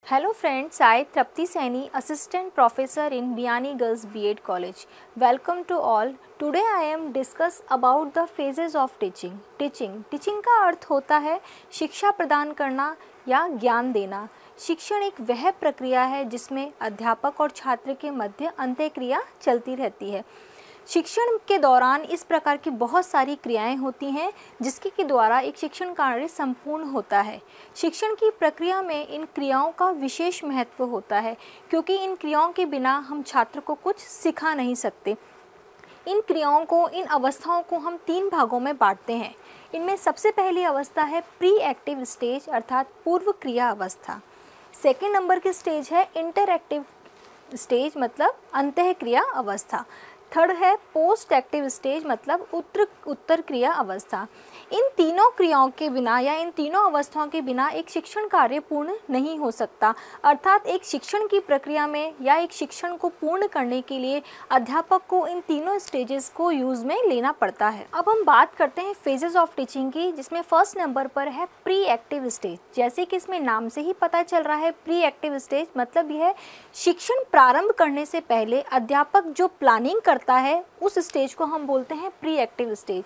Hello friends, I Trapti Saini, Assistant Professor in Biani Girls B.Ed College. Welcome to all. Today I am discuss about the phases of teaching. Teaching का अर्थ होता है शिक्षा प्रदान करना या ज्ञान देना। शिक्षण एक वह प्रक्रिया है जिसमें अध्यापक और छात्र के मध्य अंतःक्रिया चलती रहती है। शिक्षण के दौरान इस प्रकार की बहुत सारी क्रियाएं होती हैं जिसके के द्वारा एक शिक्षण कार्य संपूर्ण होता है। शिक्षण की प्रक्रिया में इन क्रियाओं का विशेष महत्व होता है क्योंकि इन क्रियाओं के बिना हम छात्र को कुछ सिखा नहीं सकते। इन क्रियाओं को, इन अवस्थाओं को हम 3 भागों में बांटते हैं। इनमें सबसे पहली अवस्था है प्री एक्टिव स्टेज अर्थात पूर्व क्रिया अवस्था। सेकेंड नंबर की स्टेज है इंटरएक्टिव स्टेज मतलब अंतःक्रिया अवस्था। थर्ड है पोस्ट एक्टिव स्टेज मतलब उत्तर क्रिया अवस्था। इन तीनों क्रियाओं के बिना या इन तीनों अवस्थाओं के बिना एक शिक्षण कार्य पूर्ण नहीं हो सकता। अर्थात एक शिक्षण की प्रक्रिया में या एक शिक्षण को पूर्ण करने के लिए अध्यापक को इन तीनों स्टेजेस को यूज़ में लेना पड़ता है। अब हम बात करते हैं फेजेस ऑफ टीचिंग की, जिसमें फर्स्ट नंबर पर है प्री एक्टिव स्टेज। जैसे कि इसमें नाम से ही पता चल रहा है, प्री एक्टिव स्टेज मतलब यह शिक्षण प्रारंभ करने से पहले अध्यापक जो प्लानिंग करता है उस स्टेज को हम बोलते हैं प्री एक्टिव स्टेज।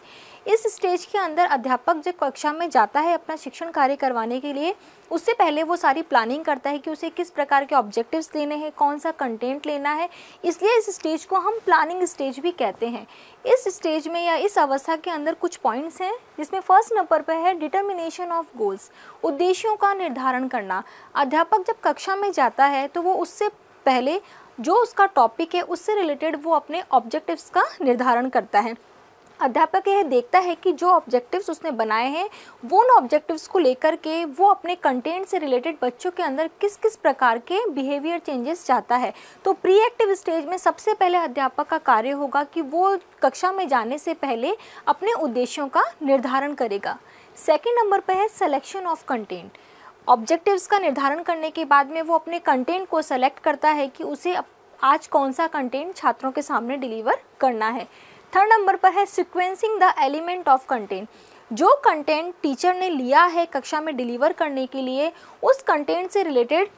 इस स्टेज के अंदर अध्यापक जब कक्षा में जाता है अपना शिक्षण कार्य करवाने के लिए, उससे पहले वो सारी प्लानिंग करता है कि उसे किस प्रकार के ऑब्जेक्टिव्स देने हैं, कौन सा कंटेंट लेना है। इसलिए इस स्टेज को हम प्लानिंग स्टेज भी कहते हैं। इस स्टेज में या इस अवस्था के अंदर कुछ पॉइंट्स हैं जिसमें फर्स्ट नंबर पर है डिटर्मिनेशन ऑफ गोल्स, उद्देश्यों का निर्धारण करना। अध्यापक जब कक्षा में जाता है तो वो उससे पहले जो उसका टॉपिक है उससे रिलेटेड वो अपने ऑब्जेक्टिव्स का निर्धारण करता है। अध्यापक यह देखता है कि जो ऑब्जेक्टिव्स उसने बनाए हैं वो उन ऑब्जेक्टिव्स को लेकर के वो अपने कंटेंट से रिलेटेड बच्चों के अंदर किस किस प्रकार के बिहेवियर चेंजेस चाहता है। तो प्री एक्टिव स्टेज में सबसे पहले अध्यापक का कार्य होगा कि वो कक्षा में जाने से पहले अपने उद्देश्यों का निर्धारण करेगा। सेकेंड नंबर पर है सिलेक्शन ऑफ कंटेंट। ऑब्जेक्टिव्स का निर्धारण करने के बाद में वो अपने कंटेंट को सेलेक्ट करता है कि उसे आज कौन सा कंटेंट छात्रों के सामने डिलीवर करना है। थर्ड नंबर पर है sequencing the element of content. जो कंटेंट टीचर ने लिया है कक्षा में डिलीवर करने के लिए, उस कंटेंट से रिलेटेड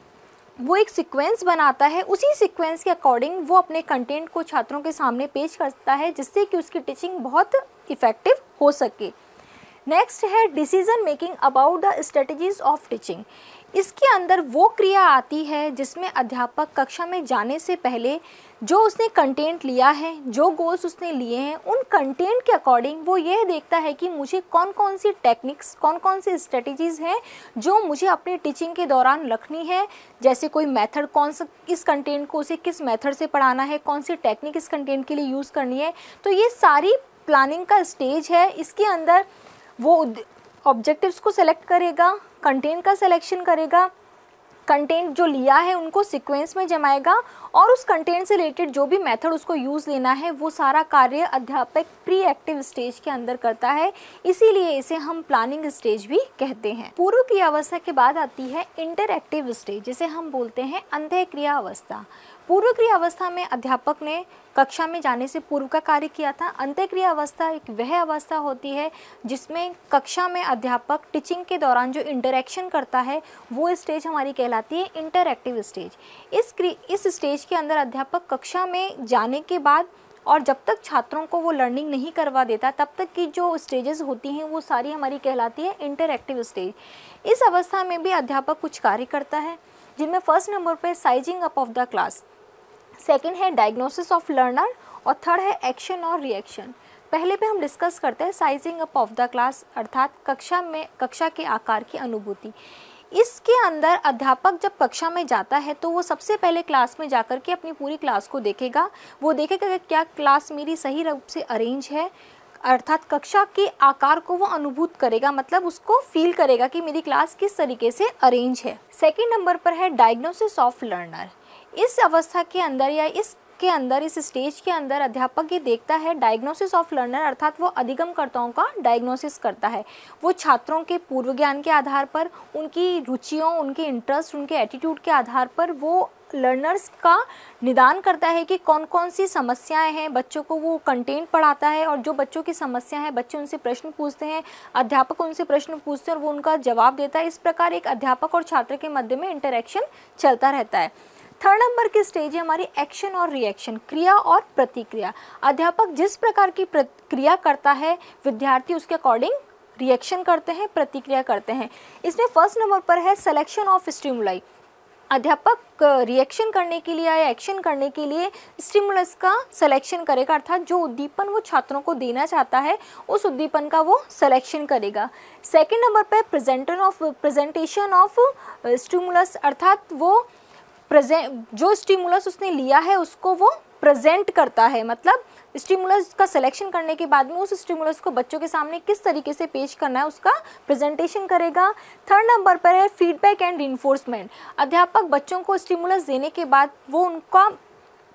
वो एक सीक्वेंस बनाता है। उसी सीक्वेंस के अकॉर्डिंग वो अपने कंटेंट को छात्रों के सामने पेश करता है जिससे कि उसकी टीचिंग बहुत इफ़ेक्टिव हो सके। नेक्स्ट है decision making about the strategies of teaching. इसके अंदर वो क्रिया आती है जिसमें अध्यापक कक्षा में जाने से पहले जो उसने कंटेंट लिया है, जो गोल्स उसने लिए हैं, उन कंटेंट के अकॉर्डिंग वो यह देखता है कि मुझे कौन कौन सी टेक्निक्स, कौन कौन सी स्ट्रेटजीज़ हैं जो मुझे अपनी टीचिंग के दौरान रखनी है। जैसे कोई मेथड, कौन सा इस कंटेंट को उसे किस मेथड से पढ़ाना है, कौन सी टेक्निक इस कंटेंट के लिए यूज़ करनी है। तो ये सारी प्लानिंग का स्टेज है। इसके अंदर वो ऑब्जेक्टिव्स को सेलेक्ट करेगा, कंटेंट का सिलेक्शन करेगा, कंटेंट जो लिया है उनको सीक्वेंस में जमाएगा और उस कंटेंट से रिलेटेड जो भी मेथड उसको यूज़ लेना है वो सारा कार्य अध्यापक प्री एक्टिव स्टेज के अंदर करता है। इसीलिए इसे हम प्लानिंग स्टेज भी कहते हैं। पूर्व क्रिया अवस्था के बाद आती है इंटरएक्टिव स्टेज, जिसे हम बोलते हैं अंतःक्रिया अवस्था। पूर्व क्रिया अवस्था में अध्यापक ने कक्षा में जाने से पूर्व का कार्य किया था। अंतःक्रिया अवस्था एक वह अवस्था होती है जिसमें कक्षा में अध्यापक टीचिंग के दौरान जो इंटरेक्शन करता है वो स्टेज हमारी कहलाती है इंटरएक्टिव स्टेज। इस स्टेज के अंदर अध्यापक कक्षा में जाने के बाद और जब तक छात्रों को वो लर्निंग नहीं करवा देता तब तक की जो स्टेजेस होती हैं वो सारी हमारी कहलाती है इंटरएक्टिव स्टेज। इस अवस्था में भी अध्यापक कुछ कार्य करता है जिनमें फर्स्ट नंबर पर sizing up of the class, second है डायग्नोसिस ऑफ लर्नर और थर्ड है एक्शन और रिएक्शन। पहले पे हम डिस्कस करते हैं sizing up of the class अर्थात कक्षा के आकार की अनुभूति। इसके अंदर अध्यापक जब कक्षा में जाता है तो वो सबसे पहले क्लास में जाकर के अपनी पूरी क्लास को देखेगा। वो देखेगा कि क्या क्लास मेरी सही रूप से अरेंज है, अर्थात कक्षा के आकार को वो अनुभूत करेगा, मतलब उसको फील करेगा कि मेरी क्लास किस तरीके से अरेंज है। सेकेंड नंबर पर है डायग्नोसिस ऑफ लर्नर। इस अवस्था के अंदर या इस के अंदर, इस स्टेज के अंदर अध्यापक ये देखता है डायग्नोसिस ऑफ लर्नर, अर्थात वो अधिगमकर्ताओं का डायग्नोसिस करता है। वो छात्रों के पूर्व ज्ञान के आधार पर, उनकी रुचियों, उनके इंटरेस्ट, उनके एटीट्यूड के आधार पर वो लर्नर्स का निदान करता है कि कौन कौन सी समस्याएं हैं। बच्चों को वो कंटेंट पढ़ाता है और जो बच्चों की समस्या है बच्चे उनसे प्रश्न पूछते हैं, अध्यापक उनसे प्रश्न पूछते हैं और वो उनका जवाब देता है। इस प्रकार एक अध्यापक और छात्र के मध्य में इंटरेक्शन चलता रहता है। थर्ड नंबर की स्टेज है हमारी एक्शन और रिएक्शन, क्रिया और प्रतिक्रिया। अध्यापक जिस प्रकार की क्रिया करता है विद्यार्थी उसके अकॉर्डिंग रिएक्शन करते हैं, प्रतिक्रिया करते हैं। इसमें फर्स्ट नंबर पर है सिलेक्शन ऑफ स्टिमुलाई। अध्यापक रिएक्शन करने के लिए या एक्शन करने के लिए स्टिमुलस का सिलेक्शन करेगा, अर्थात जो उद्दीपन वो छात्रों को देना चाहता है उस उद्दीपन का वो सिलेक्शन करेगा। सेकंड नंबर पे प्रेजेंटेशन ऑफ स्टिमुलस, अर्थात वो जो स्टिमुलस उसने लिया है उसको वो प्रेजेंट करता है, मतलब स्टिमुलस का सिलेक्शन करने के बाद में उस स्टिमुलस को बच्चों के सामने किस तरीके से पेश करना है उसका प्रेजेंटेशन करेगा। थर्ड नंबर पर है फीडबैक एंड रिइंफोर्समेंट। अध्यापक बच्चों को स्टिमुलस देने के बाद वो उनका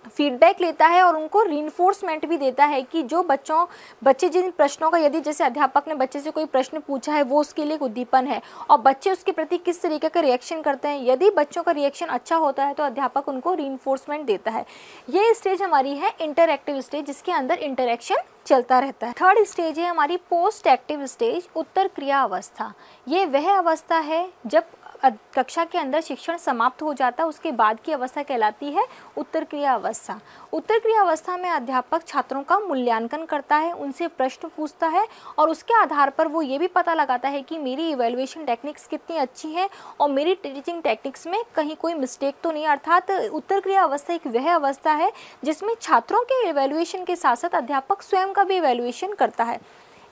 फीडबैक लेता है और उनको रीइंफोर्समेंट भी देता है कि जो बच्चे जिन प्रश्नों का, यदि जैसे अध्यापक ने बच्चे से कोई प्रश्न पूछा है वो उसके लिए एक उद्दीपन है और बच्चे उसके प्रति किस तरीके का रिएक्शन करते हैं, यदि बच्चों का रिएक्शन अच्छा होता है तो अध्यापक उनको रीइंफोर्समेंट देता है। ये स्टेज हमारी है इंटरएक्टिव स्टेज, जिसके अंदर इंटरेक्शन चलता रहता है। थर्ड स्टेज है हमारी पोस्ट एक्टिव स्टेज, उत्तर क्रिया अवस्था। ये वह अवस्था है जब कक्षा के अंदर शिक्षण समाप्त हो जाता है, उसके बाद की अवस्था कहलाती है उत्तर क्रिया अवस्था। उत्तर क्रिया अवस्था में अध्यापक छात्रों का मूल्यांकन करता है, उनसे प्रश्न पूछता है और उसके आधार पर वो ये भी पता लगाता है कि मेरी इवैल्यूएशन टेक्निक्स कितनी अच्छी हैं और मेरी टीचिंग टेक्निक्स में कहीं कोई मिस्टेक तो नहीं। अर्थात उत्तर क्रिया अवस्था एक वह अवस्था है जिसमें छात्रों के इवैल्यूएशन के साथ साथ अध्यापक स्वयं का भी इवैल्यूएशन करता है।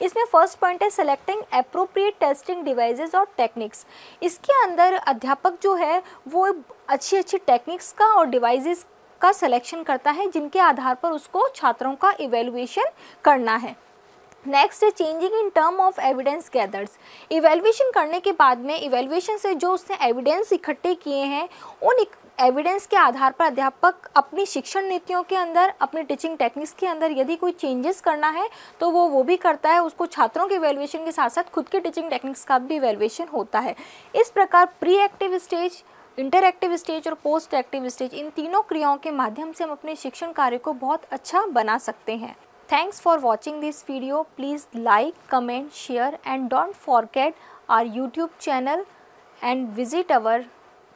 इसमें फर्स्ट पॉइंट है सेलेक्टिंग एप्रोप्रिएट टेस्टिंग डिवाइसेस और टेक्निक्स। इसके अंदर अध्यापक जो है वो अच्छी टेक्निक्स का और डिवाइसेस का सिलेक्शन करता है जिनके आधार पर उसको छात्रों का इवैल्यूएशन करना है। नेक्स्ट है changing in term of evidence gathers. Evaluation करने के बाद में इवैल्यूएशन से जो उसने एविडेंस इकट्ठे किए हैं उन एविडेंस के आधार पर अध्यापक अपनी शिक्षण नीतियों के अंदर, अपनी टीचिंग टेक्निक्स के अंदर यदि कोई चेंजेस करना है तो वो भी करता है। उसको छात्रों के इवैल्यूएशन के साथ साथ खुद के टीचिंग टेक्निक्स का भी इवैल्यूएशन होता है। इस प्रकार pre active stage, interactive stage और पोस्ट एक्टिव स्टेज, इन तीनों क्रियाओं के माध्यम से हम अपने शिक्षण कार्य को बहुत अच्छा बना सकते हैं। Thanks for watching this video. Please like, comment, share and don't forget our YouTube channel and visit our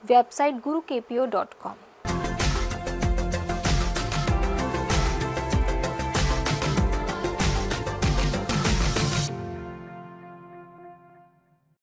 website gurukpo.com.